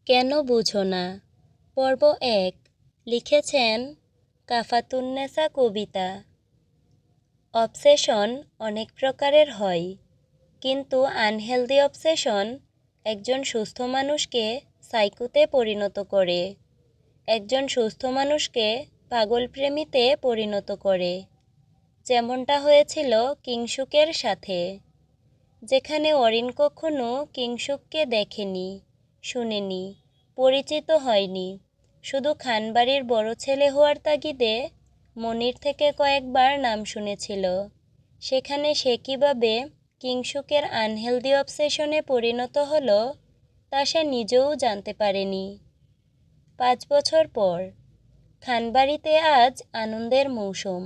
কেন বুঝো না? পর্ব ১ লিখেছেন কাফাতুন্নেসা কবিতা। অবসেশন অনেক প্রকারের হয়, কিন্তু আনহেলদি অবসেশন একজন সুস্থ মানুষকে সাইকোতে পরিণত করে, একজন সুস্থ মানুষকে পাগলপ্রেমীতে পরিণত করে, যেমনটা হয়েছিল কিংসুকের সাথে। যেখানে অরিন কখনো কিংসুককে দেখেনি, শুনেনি, পরিচিত হয়নি, শুধু খানবাড়ির বড় ছেলে হওয়ার তাগিদে মনির থেকে কয়েকবার নাম শুনেছিল, সেখানে সে কীভাবে কিংসুকের আনহেলদি অবসেশনে পরিণত হলো তা সে নিজেও জানতে পারেনি। ৫ বছর পর খানবাড়িতে আজ আনন্দের মৌসুম।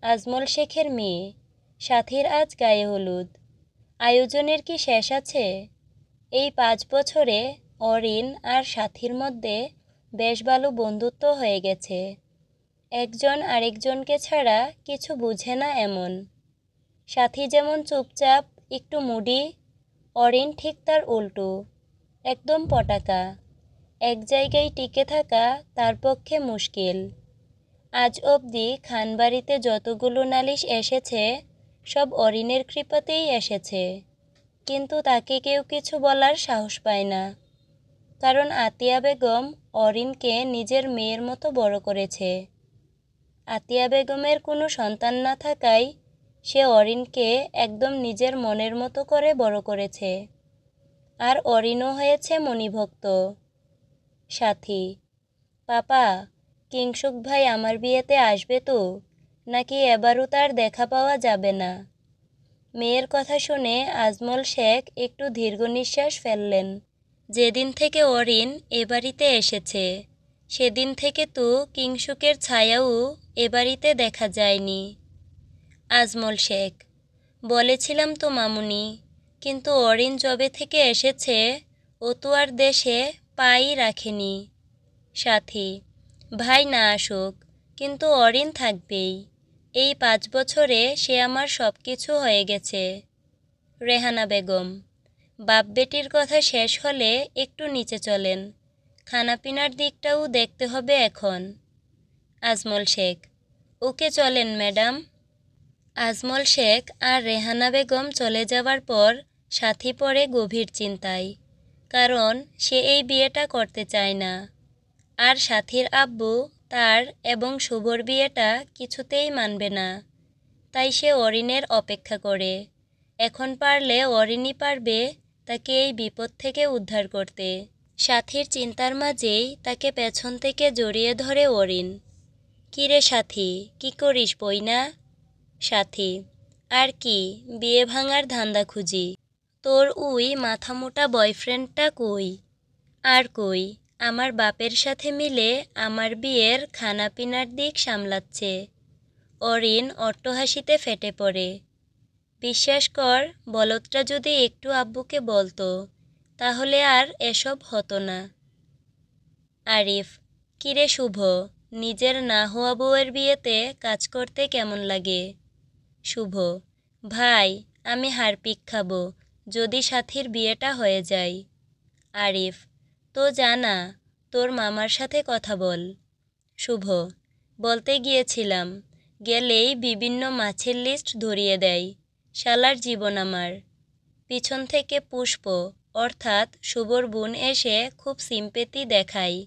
আজমল শেখের মেয়ে সাথীর আজ গায়ে হলুদ। আয়োজনের কি শেষ আছে? এই ৫ বছরে অরিন আর সাথীর মধ্যে বেশ ভালো বন্ধুত্ব হয়ে গেছে। একজন আরেকজনকে ছাড়া কিছু বুঝে না এমন। সাথী যেমন চুপচাপ, একটু মুডি, অরিন ঠিক তার উল্টো, একদম পটাকা। এক জায়গায় টিকে থাকা তার পক্ষে মুশকিল। আজ অবধি খানবাড়িতে যতগুলো নালিশ এসেছে সব অরিনের কৃপাতেই এসেছে, কিন্তু তাকে কেউ কিছু বলার সাহস পায় না, কারণ আতিয়া বেগম অরিনকে নিজের মেয়ের মতো বড় করেছে। আতিয়া বেগমের কোনো সন্তান না থাকায় সে অরিনকে একদম নিজের মনের মতো করে বড় করেছে। আর অরিনও হয়েছে মণিভক্ত। সাথী: পাপা, কিংসুক ভাই আমার বিয়েতে আসবে তো, নাকি এবারও তার দেখা পাওয়া যাবে না? মেয়ের কথা শুনে আজমল শেখ একটু দীর্ঘ নিঃশ্বাস ফেললেন। যেদিন থেকে অরিন এ বাড়িতে এসেছে সেদিন থেকে তো কিংসুকের ছায়াও এ বাড়িতে দেখা যায়নি। আজমল শেখ: বলেছিলাম তো মামুনি, কিন্তু অরিন যবে থেকে এসেছে ও তো আর দেশে পাই রাখেনি। সাথী: ভাই না আসুক, কিন্তু অরিন থাকবেই। এই ৫ বছরে সে আমার সব কিছু হয়ে গেছে। রেহানা বেগম: বাপ বেটির কথা শেষ হলে একটু নিচে চলেন, খানাপিনার দিকটাও দেখতে হবে এখন। আজমল শেখ: ওকে, চলেন ম্যাডাম। আজমল শেখ আর রেহানা বেগম চলে যাবার পর সাথী পড়ে গভীর চিন্তায়, কারণ সে এই বিয়েটা করতে চায় না। আর সাথীর আব্বু তার এবং শুভর বিয়েটা কিছুতেই মানবে না, তাই সে অরিনের অপেক্ষা করে। এখন পারলে অরিনই পারবে তাকে এই বিপদ থেকে উদ্ধার করতে। সাথীর চিন্তার মাঝেই তাকে পেছন থেকে জড়িয়ে ধরে অরিন। কিরে সাথী, কি করিস বই না? সাথী: আর কি, বিয়ে ভাঙার ধান্দা খুঁজি। তোর উই মাথামোটা বয়ফ্রেন্ডটা কই? আর কই, আমার বাপের সাথে মিলে আমার বিয়ের খানাপিনার দিক সামলাচ্ছে। অরিন অট্টহাসিতে ফেটে পড়ে। বিশ্বাস কর, বলদটা যদি একটু আব্বুকে বলতো তাহলে আর এসব হতো না। আরিফ: কিরে শুভ, নিজের না হওয়া বউয়ের বিয়েতে কাজ করতে কেমন লাগে? শুভ: ভাই, আমি হারপিক খাবো যদি সাথীর বিয়েটা হয়ে যায়। আরিফ: তো জানা, তোর মামার সাথে কথা বল। শুভ: বলতে গিয়েছিলাম, গেলেই বিভিন্ন মাছের লিস্ট ধরিয়ে দেয়। শালার জীবন আমার। পিছন থেকে পুষ্প অর্থাৎ শুভর বোন এসে খুব সিম্পেতি দেখায়।